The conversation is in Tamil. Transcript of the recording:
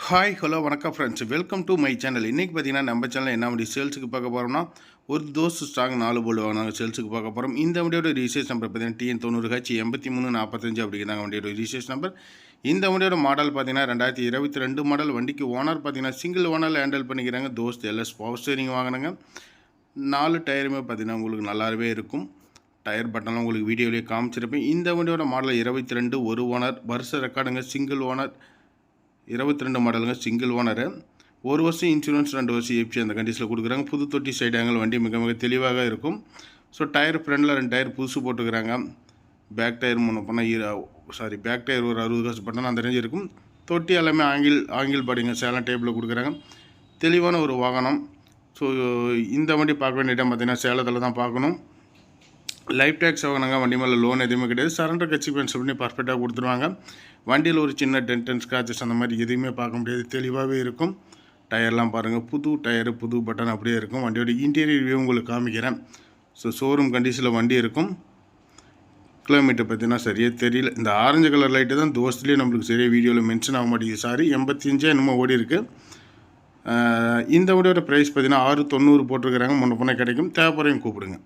ஹாய் ஹலோ வணக்கம் friends, welcome to my channel. இன்றைக்கி பார்த்தீங்கன்னா நம்ம சேனலில் என்ன வண்டி சேல்ஸுக்கு பார்க்க போகிறோம்னா, ஒரு தோஸ்ட் ஸ்ட்ராங் 4 போல்டு வாங்கினாங்க சேல்ஸுக்கு பார்க்க போகிறோம். இந்த வண்டியோட ரிஜிஸ்ட்ரேஷன் நம்பர் பார்த்தீங்கன்னா TN90H8345 அப்படிங்கிறாங்க வண்டியோட ரிஜிஸ்ட்ரேஷன் நம்பர். இந்த வண்டியோட மாடல் பார்த்தீங்கன்னா 2022 மாடல். வண்டிக்கு ஓனர் பார்த்தீங்கன்னா சிங்கிள் ஓனரில் ஹேண்டில் பண்ணிக்கிறாங்க. தோஸ்ட் எல்எஸ் பவர் ஸ்டேரிங் வாங்கினாங்க. 4 டயருமே பார்த்தீங்கன்னா உங்களுக்கு நல்லாவே இருக்கும். டயர் பட்டன்லாம் உங்களுக்கு வீடியோலேயே காமிச்சிருப்பேன். இந்த வண்டியோட மாடல் 22 ஒரு ஓனர், வருஷ ரெக்கார்டுங்க, சிங்கிள் ஓனர், 22 மாடலுங்க, சிங்கிள் ஓனரு, 1 வருஷம் இன்சூரன்ஸ், 2 வருஷம் ஏபிசி அந்த கண்டிஷனில் கொடுக்குறாங்க. புது தொட்டி சைடு ஆங்கிள் வண்டி மிக மிக தெளிவாக இருக்கும். ஸோ டயர் ஃப்ரண்டில் 2 டயர் புதுசு போட்டுக்கிறாங்க. பேக் டயர் பேக் டயர் ஒரு 60 காசு பட்டன் அந்த ரேஞ்சு இருக்கும். தொட்டி எல்லாமே ஆங்கிள் பாடிங்க, சேலம் டேபிளில் கொடுக்குறாங்க. தெளிவான ஒரு வாகனம். ஸோ இந்த வண்டி பார்க்க வேண்டிய இடம் பார்த்திங்கன்னா சேலத்தில் தான் பார்க்கணும். லைஃப் டேக்ஸ் வாங்கினாங்க. வண்டி மேலே லோன் எதுவுமே கிடையாது. சரண்டர் எக்ஸ்பீரியன்ஸ் பண்ணி பர்ஃபெக்டாக கொடுத்துருவாங்க. வண்டியில் ஒரு சின்ன டென்ட் அண்ட் ஸ்க்ராச்சஸ் அந்த மாதிரி எதுவுமே பார்க்க முடியாது. தெளிவாகவே இருக்கும். டயர்லாம் பாருங்கள், புது டயரு, புது பட்டன் அப்படியே இருக்கும். வண்டியோட இன்டீரியர் வியூ உங்களுக்கு காமிக்கிறேன். ஸோ ஷோரூம் கண்டிஷனில் வண்டி இருக்கும். கிலோமீட்டர் பார்த்தீங்கன்னா சரியாக தெரியல. இந்த ஆரஞ்சு கலர் லைட்டு தான் தோஸ்ட்லேயே நம்மளுக்கு சரியாக வீடியோவில் மென்ஷன் ஆக மாட்டேங்குது. 85 என்னமோ ஓடி இருக்குது. இந்த வண்டியோட ப்ரைஸ் பார்த்தீங்கன்னா 690 போட்டிருக்கிறாங்க. முன்ன கிடைக்கும். தேவைப்படுறவங்க கூப்பிடுங்க.